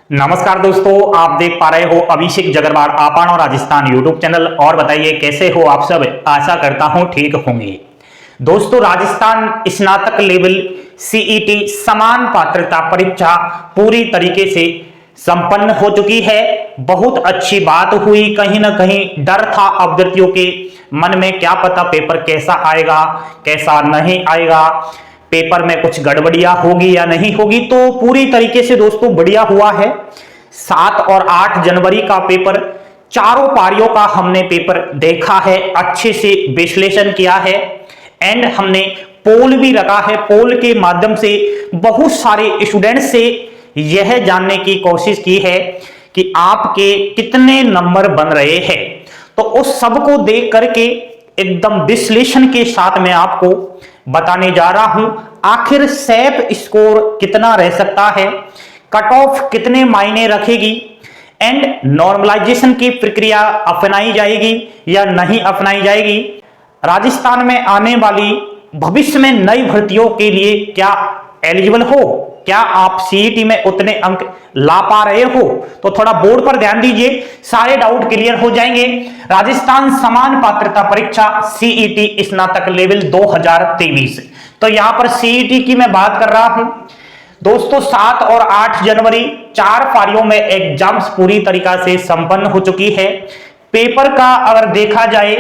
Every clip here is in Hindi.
नमस्कार दोस्तों, आप देख पा रहे हो अभिषेक जगरवाल आपानो राजस्थान यूट्यूब चैनल। और बताइए कैसे हो आप सब। आशा करता हूं ठीक होंगे। दोस्तों, राजस्थान स्नातक लेवल सीईटी समान पात्रता परीक्षा पूरी तरीके से संपन्न हो चुकी है। बहुत अच्छी बात हुई। कहीं ना कहीं डर था अभ्यर्थियों के मन में, क्या पता पेपर कैसा आएगा कैसा नहीं आएगा, पेपर में कुछ गड़बड़ियां होगी या नहीं होगी। तो पूरी तरीके से दोस्तों बढ़िया हुआ है। 7 और 8 जनवरी का पेपर, चारों पारियों का हमने पेपर देखा है, अच्छे से विश्लेषण किया है एंड हमने पोल भी रखा है। पोल के माध्यम से बहुत सारे स्टूडेंट्स से यह जानने की कोशिश की है कि आपके कितने नंबर बन रहे हैं। तो उस सब को देख करके एकदम विश्लेषण के साथ मैं आपको बताने जा रहा हूं आखिर सैप स्कोर कितना रह सकता है, कट ऑफ कितने मायने रखेगी एंड नॉर्मलाइजेशन की प्रक्रिया अपनाई जाएगी या नहीं अपनाई जाएगी। राजस्थान में आने वाली भविष्य में नई भर्तियों के लिए क्या एलिजिबल हो, क्या आप सीईटी में उतने अंक ला पा रहे हो, तो थोड़ा बोर्ड पर ध्यान दीजिए, सारे डाउट क्लियर हो जाएंगे। राजस्थान समान पात्रता परीक्षा सीईटी स्नातक लेवल 2023। तो यहां पर सीईटी की मैं बात कर रहा हूं दोस्तों। 7 और 8 जनवरी 4 पारियों में एग्जाम्स पूरी तरीका से संपन्न हो चुकी है। पेपर का अगर देखा जाए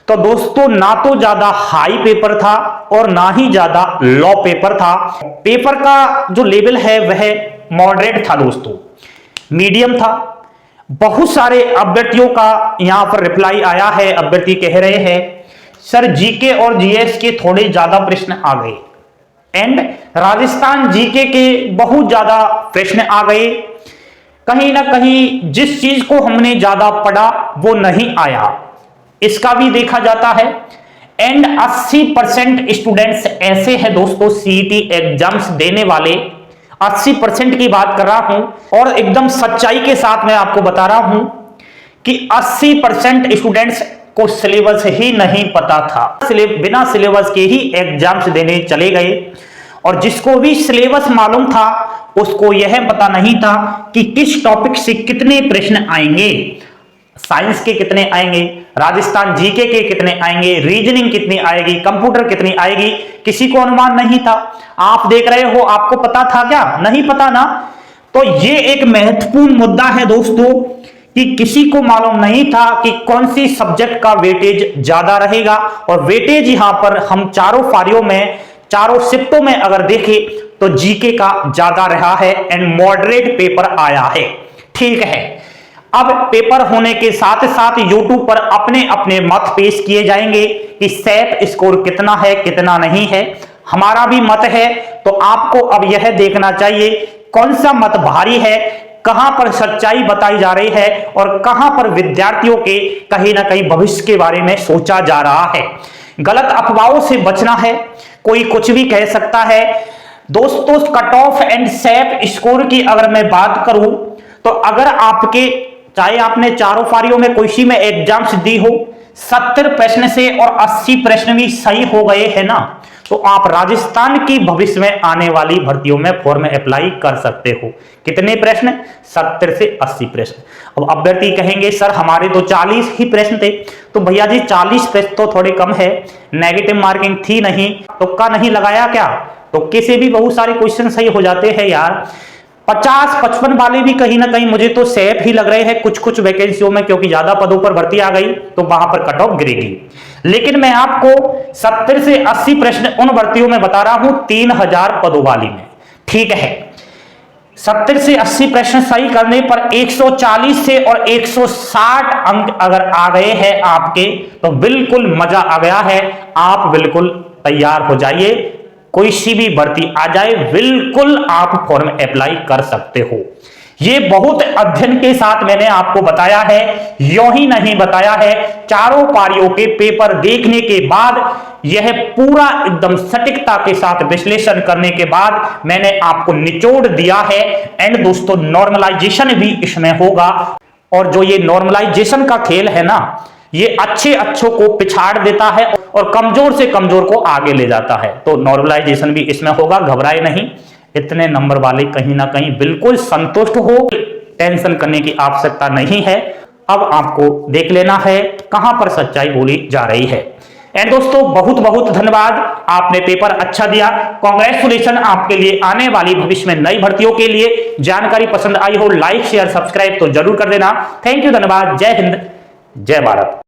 तो दोस्तों ना तो ज्यादा हाई पेपर था और ना ही ज्यादा लो पेपर था। पेपर का जो लेवल है वह मॉडरेट था दोस्तों, मीडियम था। बहुत सारे अभ्यर्थियों का यहां पर रिप्लाई आया है। अभ्यर्थी कह रहे हैं सर जीके और जीएस के थोड़े ज्यादा प्रश्न आ गए एंड राजस्थान जीके के बहुत ज्यादा प्रश्न आ गए। कहीं ना कहीं जिस चीज को हमने ज्यादा पढ़ा वो नहीं आया, इसका भी देखा जाता है। एंड 80% स्टूडेंट्स ऐसे हैं दोस्तों सीईटी एग्जाम्स देने वाले, 80% की बात कर रहा हूं और एकदम सच्चाई के साथ मैं आपको बता रहा हूं कि 80% स्टूडेंट्स को सिलेबस ही नहीं पता था। बिना सिलेबस के ही एग्जाम्स देने चले गए और जिसको भी सिलेबस मालूम था उसको यह पता नहीं था कि किस टॉपिक से कितने प्रश्न आएंगे। साइंस के कितने आएंगे, राजस्थान जीके के कितने आएंगे, रीजनिंग कितनी आएगी, कंप्यूटर कितनी आएगी, किसी को अनुमान नहीं था। आप देख रहे हो, आपको पता था क्या? नहीं पता ना। तो ये एक महत्वपूर्ण मुद्दा है दोस्तों कि किसी को मालूम नहीं था कि कौन सी सब्जेक्ट का वेटेज ज्यादा रहेगा। और वेटेज यहां पर हम चारों पारियों में, चारों शिफ्टों में अगर देखें तो जीके का ज्यादा रहा है एंड मॉडरेट पेपर आया है। ठीक है, अब पेपर होने के साथ साथ यूट्यूब पर अपने अपने मत पेश किए जाएंगे कि सैप स्कोर कितना है कितना नहीं है। हमारा भी मत है, तो आपको अब यह देखना चाहिए कौन सा मत भारी है, कहां पर सच्चाई बताई जा रही है और कहां पर विद्यार्थियों के कहीं ना कहीं भविष्य के बारे में सोचा जा रहा है। गलत अफवाहों से बचना है, कोई कुछ भी कह सकता है दोस्तों। Cut off and SAP score की अगर मैं बात करूं तो अगर आपके, चाहे आपने चारों पारियों में कोई सी में एग्जाम्स दी हो, 70 प्रश्न से और 80 प्रश्न भी सही हो गए हैं ना, तो आप राजस्थान की भविष्य में आने वाली भर्तियों में फॉर्म अप्लाई कर सकते हो। कितने प्रश्न? 70 से 80 प्रश्न। अब अभ्यर्थी कहेंगे सर हमारे तो 40 ही प्रश्न थे। तो भैया जी 40 प्रश्न तो थोड़े कम है, नेगेटिव मार्किंग थी नहीं, तुक्का नहीं लगाया क्या? तुक्के से भी बहुत सारे क्वेश्चन सही हो जाते हैं यार। 50-55 वाले भी कहीं ना कहीं मुझे तो सेफ ही लग रहे हैं कुछ कुछ वैकेंसियों में, क्योंकि ज्यादा पदों पर भर्ती आ गई तो वहां पर कट ऑफ गिरेगी। लेकिन मैं आपको 70 से 80 प्रश्न उन भर्तियों में बता रहा हूं 3000 पदों वाली में। ठीक है, 70 से 80 प्रश्न सही करने पर 140 से और 160 अंक अगर आ गए हैं आपके, तो बिल्कुल मजा आ गया है। आप बिल्कुल तैयार हो जाइए, कोई सी भी भर्ती आ जाए बिल्कुल आप फॉर्म अप्लाई कर सकते हो। ये बहुत अध्ययन के साथ मैंने आपको बताया है, यूं ही नहीं बताया है। चारों पारियों के पेपर देखने के बाद, यह पूरा एकदम सटीकता के साथ विश्लेषण करने के बाद मैंने आपको निचोड़ दिया है। एंड दोस्तों नॉर्मलाइजेशन भी इसमें होगा, और जो ये नॉर्मलाइजेशन का खेल है ना, ये अच्छे अच्छों को पिछाड़ देता है और कमजोर से कमजोर को आगे ले जाता है। तो नॉर्मलाइजेशन भी इसमें होगा, घबराए नहीं। इतने नंबर वाले कहीं ना कहीं बिल्कुल संतुष्ट हो, टेंशन करने की आवश्यकता नहीं है। अब आपको देख लेना है कहां पर सच्चाई बोली जा रही है। एंड दोस्तों बहुत बहुत धन्यवाद, आपने पेपर अच्छा दिया, कांग्रेचुलेशन आपके लिए आने वाली भविष्य में नई भर्तियों के लिए। जानकारी पसंद आई हो लाइक शेयर सब्सक्राइब तो जरूर कर देना। थैंक यू, धन्यवाद, जय हिंद, जय भारत।